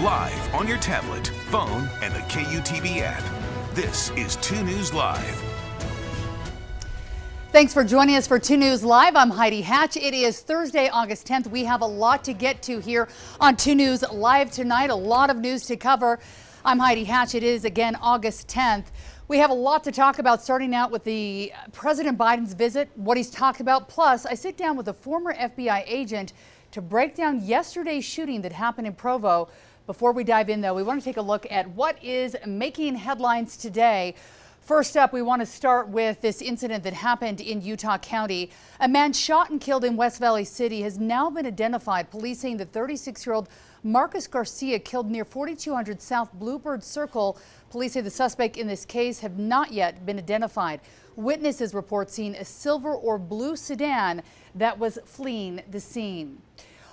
live on your tablet, phone, and the KUTV app. This is 2 News Live. Thanks for joining us for 2 News Live. I'm Heidi Hatch. It is Thursday, August 10th. We have a lot to get to here on 2 News Live tonight. A lot of news to cover. I'm Heidi Hatch. It is again August 10th. We have a lot to talk about, starting out with the President Biden's visit, what he's talked about. Plus, I sit down with a former FBI agent to break down yesterday's shooting that happened in Provo. Before we dive in, though, we want to take a look at what is making headlines today. First up, we want to start with this incident that happened in Utah County. A man shot and killed in West Valley City has now been identified. Police saying the 36-year-old Marcus Garcia killed near 4200 South Bluebird Circle. Police say the suspect in this case have not yet been identified. Witnesses report seeing a silver or blue sedan that was fleeing the scene.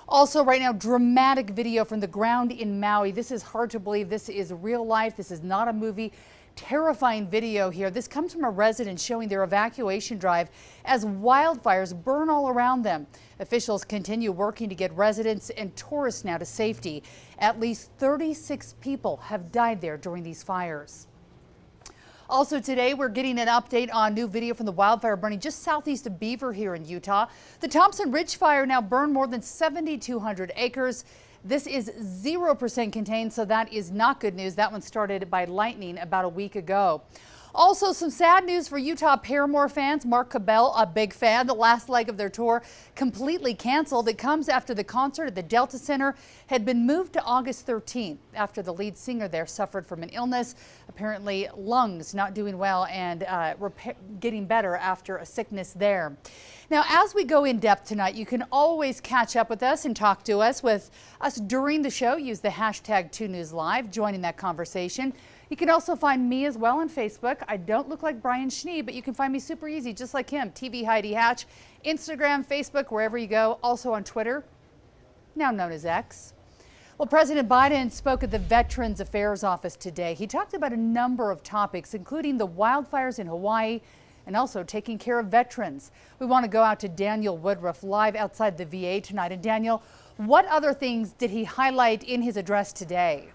Also right now, dramatic video from the ground in Maui. This is hard to believe. This is real life. This is not a movie. Terrifying video here. This comes from a resident showing their evacuation drive as wildfires burn all around them. Officials continue working to get residents and tourists now to safety. At least 36 people have died there during these fires. Also today, we're getting an update on new video from the wildfire burning just southeast of Beaver here in Utah. The Thompson Ridge fire now burned more than 7,200 acres. This is 0% contained, so that is not good news. That one started by lightning about a week ago. Also, some sad news for Utah Paramore fans. Mark Cabell, a big fan, the last leg of their tour completely canceled. It comes after the concert at the Delta Center had been moved to August 13th after the lead singer there suffered from an illness, apparently lungs not doing well and getting better after a sickness there. Now, as we go in depth tonight, you can always catch up with us and talk to us during the show. Use the hashtag 2NewsLive, joining that conversation. You can also find me as well on Facebook. I don't look like Brian Schnee, but you can find me super easy, just like him. TV Heidi Hatch, Instagram, Facebook, wherever you go. Also on Twitter, now known as X. Well, President Biden spoke at the Veterans Affairs Office today. He talked about a number of topics, including the wildfires in Hawaii and also taking care of veterans. We want to go out to Daniel Woodruff live outside the VA tonight. And Daniel, what other things did he highlight in his address today?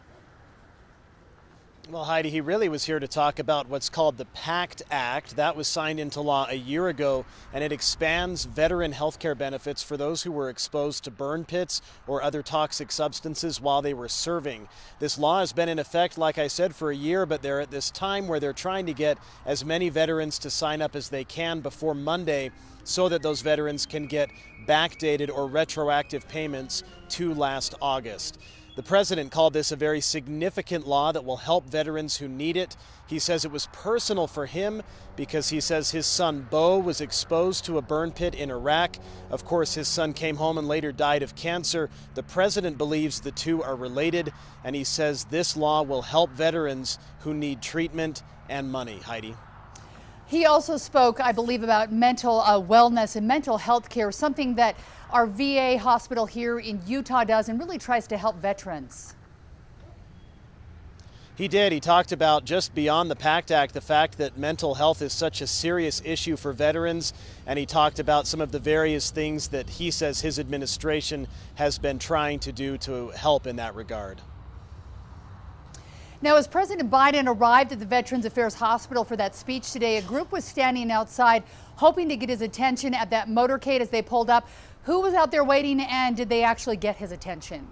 Well, Heidi, he really was here to talk about what's called the PACT Act. That was signed into law a year ago, and it expands veteran health care benefits for those who were exposed to burn pits or other toxic substances while they were serving. This law has been in effect, like I said, for a year, but they're at this time where they're trying to get as many veterans to sign up as they can before Monday so that those veterans can get backdated or retroactive payments to last August. The president called this a very significant law that will help veterans who need it. He says it was personal for him because he says his son Bo was exposed to a burn pit in Iraq. Of course, his son came home and later died of cancer. The president believes the two are related, and he says this law will help veterans who need treatment and money. Heidi. He also spoke, I believe, about mental wellness and mental health care, something that our VA hospital here in Utah does and really tries to help veterans. He did. He talked about, just beyond the PACT Act, the fact that mental health is such a serious issue for veterans, and he talked about some of the various things that he says his administration has been trying to do to help in that regard. Now, as President Biden arrived at the Veterans Affairs Hospital for that speech today, a group was standing outside hoping to get his attention at that motorcade as they pulled up. Who was out there waiting, and did they actually get his attention?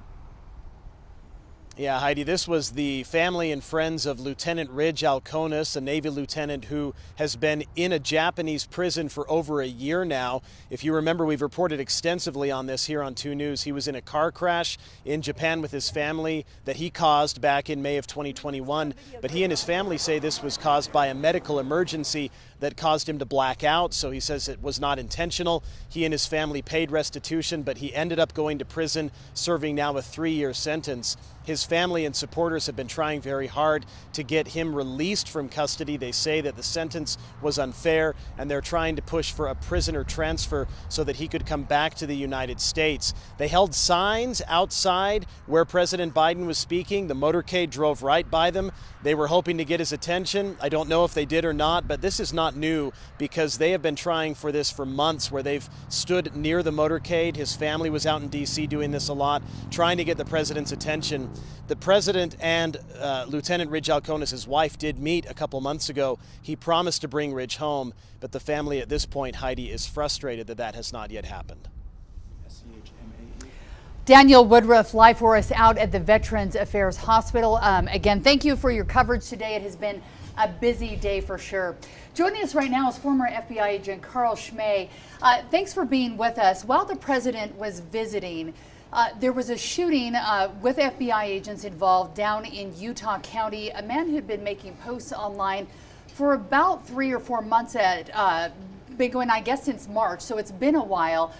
Yeah, Heidi, this was the family and friends of Lieutenant Ridge Alkonis, a Navy lieutenant who has been in a Japanese prison for over a year now. If you remember, we've reported extensively on this here on 2 News. He was in a car crash in Japan with his family that he caused back in May of 2021. But he and his family say this was caused by a medical emergency that caused him to black out. So he says it was not intentional. He and his family paid restitution, but he ended up going to prison, serving now a 3-year sentence. His family and supporters have been trying very hard to get him released from custody. They say that the sentence was unfair, and they're trying to push for a prisoner transfer so that he could come back to the United States. They held signs outside where President Biden was speaking. The motorcade drove right by them. They were hoping to get his attention. I don't know if they did or not, but this is not new because they have been trying for this for months, where they've stood near the motorcade. His family was out in D.C. doing this a lot, trying to get the president's attention. The president and Lieutenant Ridge Alkonis' wife did meet a couple months ago. He promised to bring Ridge home, but the family at this point, Heidi, is frustrated that that has not yet happened. Daniel Woodruff live for us out at the Veterans Affairs Hospital. Again, thank you for your coverage today. It has been a busy day for sure. Joining us right now is former FBI agent Carl Schmay. Thanks for being with us. While the president was visiting, there was a shooting with FBI agents involved down in Utah County. A man who'd been making posts online for about 3 or 4 months been going, I guess, since March, so it's been a while.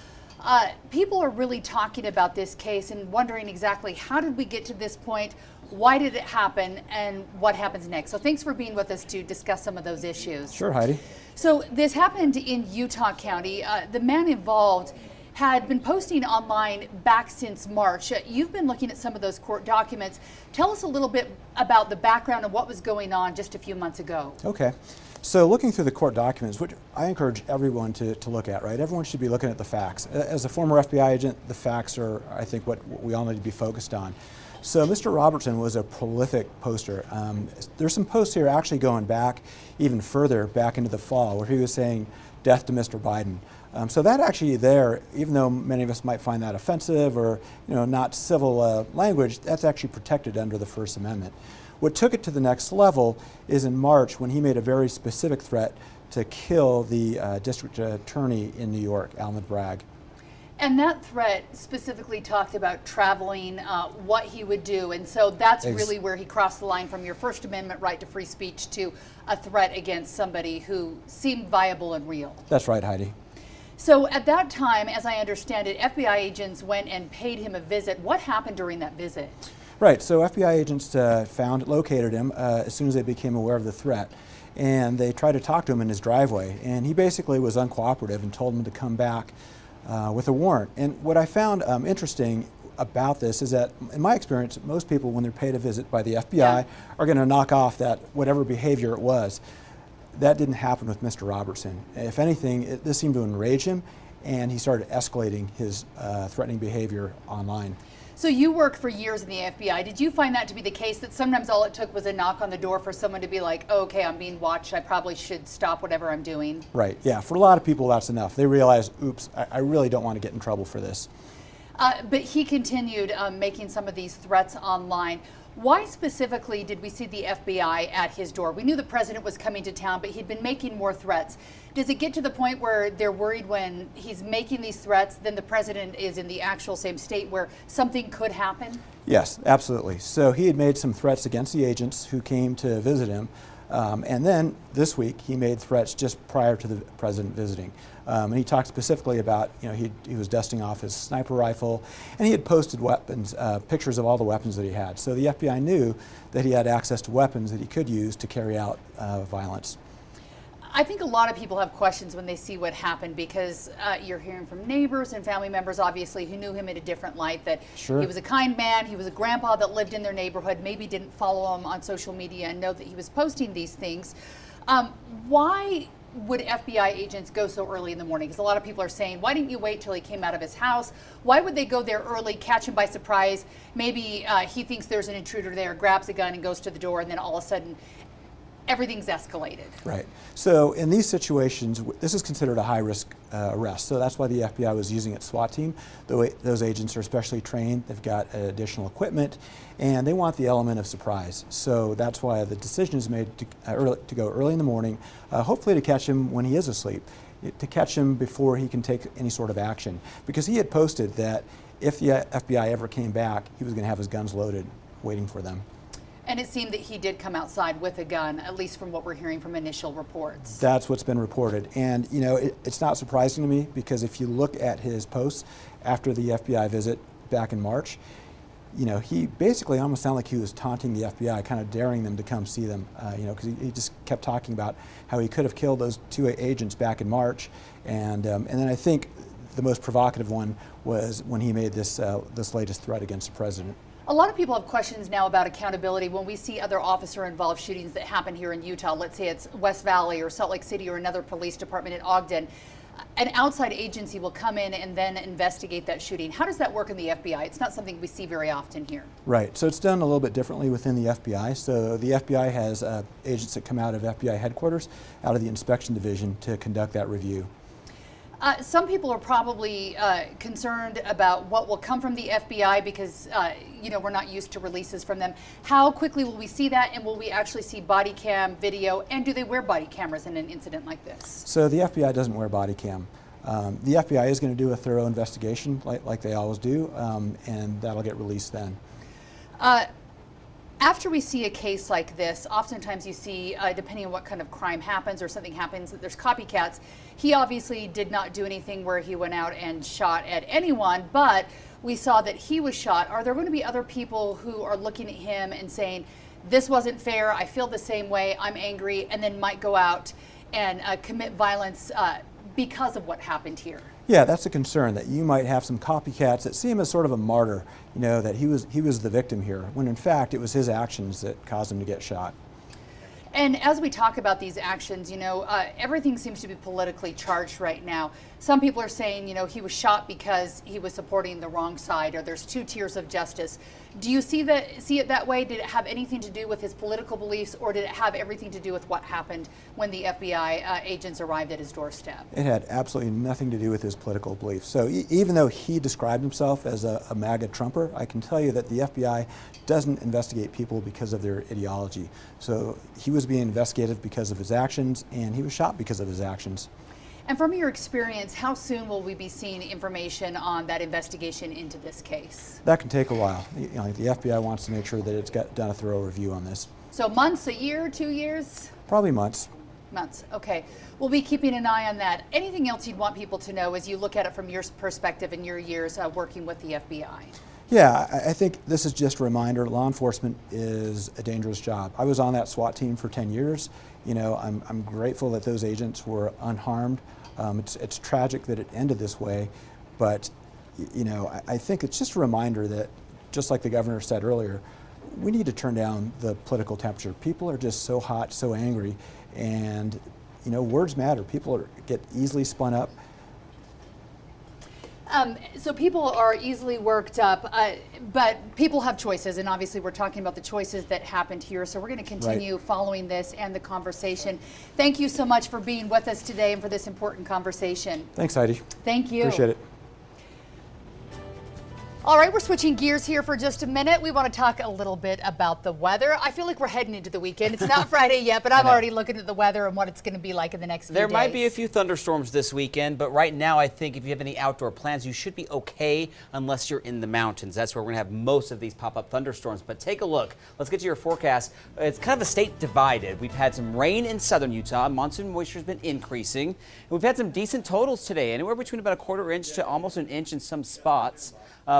People are really talking about this case and wondering exactly how did we get to this point, why did it happen, and what happens next. So thanks for being with us to discuss some of those issues. Sure, Heidi. So this happened in Utah County. The man involved had been posting online back since March. You've been looking at some of those court documents. Tell us a little bit about the background and what was going on just a few months ago. Okay. So looking through the court documents, which I encourage everyone to look at, right? Everyone should be looking at the facts. As a former FBI agent, the facts are, I think, what we all need to be focused on. So Mr. Robertson was a prolific poster. There's some posts here actually going back even further back into the fall where he was saying, "Death to Mr. Biden." So that actually there, even though many of us might find that offensive or not civil language, that's actually protected under the First Amendment. What took it to the next level is in March when he made a very specific threat to kill the district attorney in New York, Alvin Bragg. And that threat specifically talked about traveling, what he would do. And so that's really where he crossed the line from your First Amendment right to free speech to a threat against somebody who seemed viable and real. That's right, Heidi. So at that time, as I understand it, FBI agents went and paid him a visit. What happened during that visit? Right, so FBI agents located him as soon as they became aware of the threat. And they tried to talk to him in his driveway. And he basically was uncooperative and told them to come back with a warrant. And what I found interesting about this is that, in my experience, most people, when they're paid a visit by the FBI, are going to knock off that whatever behavior it was. That didn't happen with Mr. Robertson. If anything, this seemed to enrage him, and he started escalating his threatening behavior online. So you worked for years in the FBI. Did you find that to be the case, that sometimes all it took was a knock on the door for someone to be like, oh, okay, I'm being watched, I probably should stop whatever I'm doing? Right, yeah. For a lot of people, that's enough. They realize, oops, I really don't want to get in trouble for this. But he continued making some of these threats online. Why specifically did we see the FBI at his door? We knew the president was coming to town, but he'd been making more threats. Does it get to the point where they're worried when he's making these threats, then the president is in the actual same state where something could happen? Yes, absolutely. So he had made some threats against the agents who came to visit him. And then this week he made threats just prior to the president visiting. And he talked specifically about, he was dusting off his sniper rifle, and he had posted weapons, pictures of all the weapons that he had. So the FBI knew that he had access to weapons that he could use to carry out violence. I think a lot of people have questions when they see what happened because you're hearing from neighbors and family members, obviously, who knew him in a different light, that he was a kind man, he was a grandpa that lived in their neighborhood, maybe didn't follow him on social media and know that he was posting these things. Why would FBI agents go so early in the morning? Because a lot of people are saying, why didn't you wait till he came out of his house? Why would they go there early, catch him by surprise? Maybe he thinks there's an intruder there, grabs a gun and goes to the door, and then all of a sudden everything's escalated. Right. So in these situations, this is considered a high-risk arrest. So that's why the FBI was using its SWAT team. Those agents are specially trained. They've got additional equipment, and they want the element of surprise. So that's why the decision is made to go early in the morning, hopefully to catch him when he is asleep, to catch him before he can take any sort of action. Because he had posted that if the FBI ever came back, he was going to have his guns loaded, waiting for them. And it seemed that he did come outside with a gun, at least from what we're hearing from initial reports. That's what's been reported. And, it's not surprising to me because if you look at his posts after the FBI visit back in March, he basically almost sounded like he was taunting the FBI, kind of daring them to come see them, because he just kept talking about how he could have killed those 2 agents back in March. And then I think the most provocative one was when he made this latest threat against the president. A lot of people have questions now about accountability when we see other officer-involved shootings that happen here in Utah. Let's say it's West Valley or Salt Lake City or another police department in Ogden. an outside agency will come in and then investigate that shooting. How does that work in the FBI? It's not something we see very often here. Right, so it's done a little bit differently within the FBI. So the FBI has agents that come out of FBI headquarters, out of the inspection division, to conduct that review. Some people are probably concerned about what will come from the FBI because, we're not used to releases from them. How quickly will we see that, and will we actually see body cam video, and do they wear body cameras in an incident like this? So the FBI doesn't wear body cam. The FBI is going to do a thorough investigation like they always do, and that'll get released then. After we see a case like this, oftentimes you see, depending on what kind of crime happens or something happens, that there's copycats. He obviously did not do anything where he went out and shot at anyone, but we saw that he was shot. Are there going to be other people who are looking at him and saying, this wasn't fair, I feel the same way, I'm angry, and then might go out and commit violence because of what happened here? Yeah, that's a concern, that you might have some copycats that see him as sort of a martyr, that he was the victim here, when in fact it was his actions that caused him to get shot. And as we talk about these actions, everything seems to be politically charged right now. Some people are saying, he was shot because he was supporting the wrong side, or there's two tiers of justice. Do you see it that way? Did it have anything to do with his political beliefs, or did it have everything to do with what happened when the FBI agents arrived at his doorstep? It had absolutely nothing to do with his political beliefs. So even though he described himself as a MAGA Trumper, I can tell you that the FBI doesn't investigate people because of their ideology. So he was being investigated because of his actions, and he was shot because of his actions. And from your experience, how soon will we be seeing information on that investigation into this case? That can take a while. The FBI wants to make sure that it's done a thorough review on this. So months, a year, 2 years? Probably months. Months, okay. We'll be keeping an eye on that. Anything else you'd want people to know as you look at it from your perspective in your years working with the FBI? Yeah, I think this is just a reminder, law enforcement is a dangerous job. I was on that SWAT team for 10 years. I'm grateful that those agents were unharmed. It's tragic that it ended this way, but I think it's just a reminder that, just like the governor said earlier, we need to turn down the political temperature. People are just so hot, so angry, and words matter. People get easily spun up. So people are easily worked up, but people have choices, and obviously we're talking about the choices that happened here, so we're going to continue following this and the conversation. Thank you so much for being with us today and for this important conversation. Thanks, Heidi. Thank you. Appreciate it. All right, we're switching gears here for just a minute. We want to talk a little bit about the weather. I feel like we're heading into the weekend. It's not Friday yet, but I'm already looking at the weather and what it's going to be like in the next few days. There might be a few thunderstorms this weekend, but right now I think if you have any outdoor plans, you should be okay unless you're in the mountains. That's where we're going to have most of these pop-up thunderstorms. But take a look. Let's get to your forecast. It's kind of a state divided. We've had some rain in southern Utah. Monsoon moisture has been increasing. And we've had some decent totals today, anywhere between about a quarter inch to almost an inch in some spots.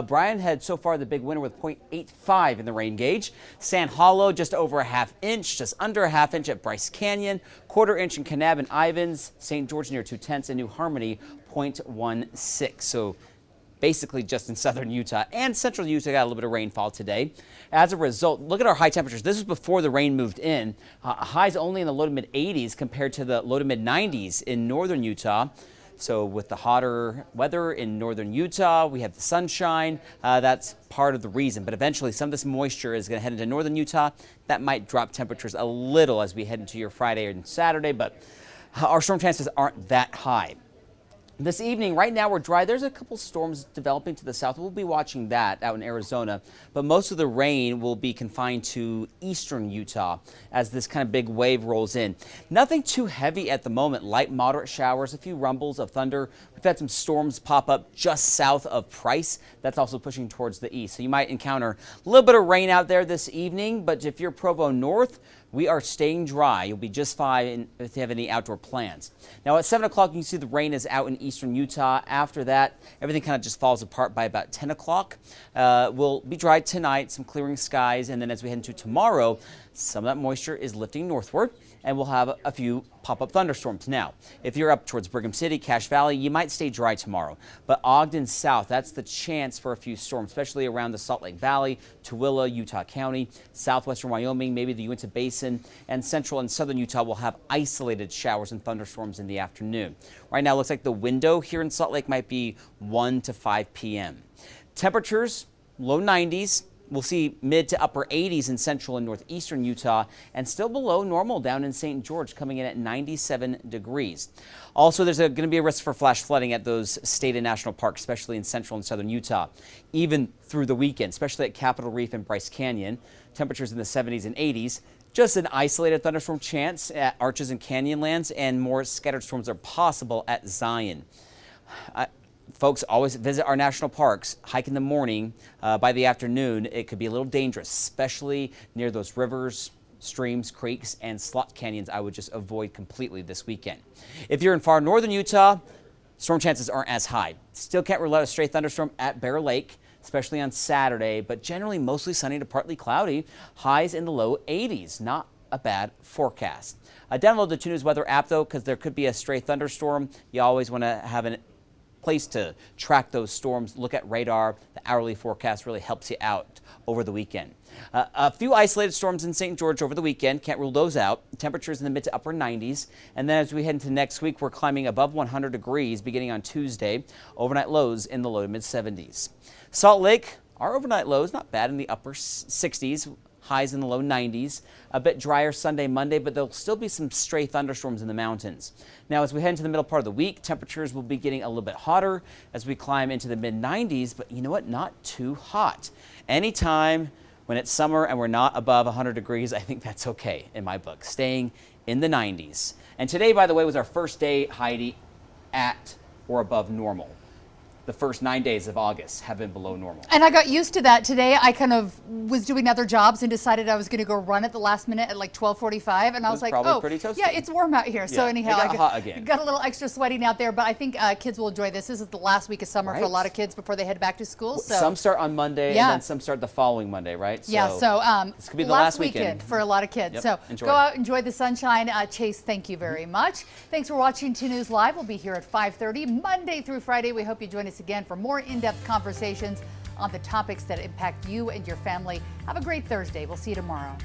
Bryan had so far the big winner with 0.85 in the rain gauge. Sand Hollow just over a half inch, just under a half inch at Bryce Canyon, quarter inch in Kanab and Ivins, St. George near 2/10, and New Harmony 0.16. So basically just in southern Utah, and central Utah got a little bit of rainfall today. As a result, look at our high temperatures. This was before the rain moved in. Highs only in the low to mid 80s compared to the low to mid 90s in northern Utah. So with the hotter weather in northern Utah, we have the sunshine. That's part of the reason. But eventually, some of this moisture is going to head into northern Utah. That might drop temperatures a little as we head into your Friday and Saturday, but our storm chances aren't that high. This evening, right now we're dry. There's a couple storms developing to the south. We'll be watching that out in Arizona, but most of the rain will be confined to eastern Utah as this kind of big wave rolls in. Nothing too heavy at the moment. Light, moderate showers, a few rumbles of thunder. We've had some storms pop up just south of Price. That's also pushing towards the east. So you might encounter a little bit of rain out there this evening, but if you're Provo north, we are staying dry. You'll be just fine if you have any outdoor plans. Now at 7 o'clock, you can see the rain is out in eastern Utah. After that, everything kind of just falls apart by about 10 o'clock. We'll be dry tonight, some clearing skies, and then as we head into tomorrow, Some of that moisture is lifting northward, and we'll have a few pop-up thunderstorms. Now, if you're up towards Brigham City, Cache Valley, you might stay dry tomorrow. But Ogden south, that's the chance for a few storms, especially around the Salt Lake Valley, Tooele, Utah County, southwestern Wyoming, maybe the Uinta Basin, and central and southern Utah will have isolated showers and thunderstorms in the afternoon. Right now, it looks like the window here in Salt Lake might be 1 to 5 p.m. Temperatures, low 90s. We'll see mid to upper 80s in central and northeastern Utah, and still below normal down in St. George, coming in at 97 degrees. Also, there's going to be a risk for flash flooding at those state and national parks, especially in central and southern Utah, even through the weekend, especially at Capitol Reef and Bryce Canyon. Temperatures in the 70s and 80s. Just an isolated thunderstorm chance at Arches and Canyonlands, and more scattered storms are possible at Zion. Folks, always visit our national parks. Hike in the morning. By the afternoon, it could be a little dangerous, especially near those rivers, streams, creeks, and slot canyons. I would just avoid completely this weekend. If you're in far northern Utah, storm chances aren't as high. Still can't rule out a stray thunderstorm at Bear Lake, especially on Saturday, but generally mostly sunny to partly cloudy. Highs in the low 80s. Not a bad forecast. Download the 2 News weather app, though, because there could be a stray thunderstorm. You always want to have an place to track those storms. Look at radar. The hourly forecast really helps you out over the weekend. A few isolated storms in St. George over the weekend. Can't rule those out. Temperatures in the mid to upper 90s. And then as we head into next week, we're climbing above 100 degrees beginning on Tuesday. Overnight lows in the low to mid 70s. Salt Lake, our overnight lows not bad in the upper 60s. Highs in the low 90s. A bit drier Sunday, Monday, but there'll still be some stray thunderstorms in the mountains. Now, as we head into the middle part of the week, temperatures will be getting a little bit hotter as we climb into the mid 90s, but you know what? Not too hot. Anytime when it's summer and we're not above 100 degrees, I think that's okay in my book, staying in the 90s. And today, by the way, was our first day, Heidi, at or above normal. The first 9 days of August have been below normal. And I got used to that today. I kind of was doing other jobs and decided I was going to go run at the last minute at like 12:45, and I was like, probably oh, pretty toasty. yeah, it's warm out here. So anyhow, it got hot again. Got a little extra sweating out there, but I think kids will enjoy this. This is the last week of summer for a lot of kids before they head back to school. So some start on Monday, and then some start the following Monday, right? So, this could be the last weekend for a lot of kids. Yep, So enjoy. Go out, enjoy the sunshine. Chase, thank you very much. Thanks for watching 2 News Live. We'll be here at 5:30 Monday through Friday. We hope you join us again for more in-depth conversations on the topics that impact you and your family. Have a great Thursday. We'll see you tomorrow.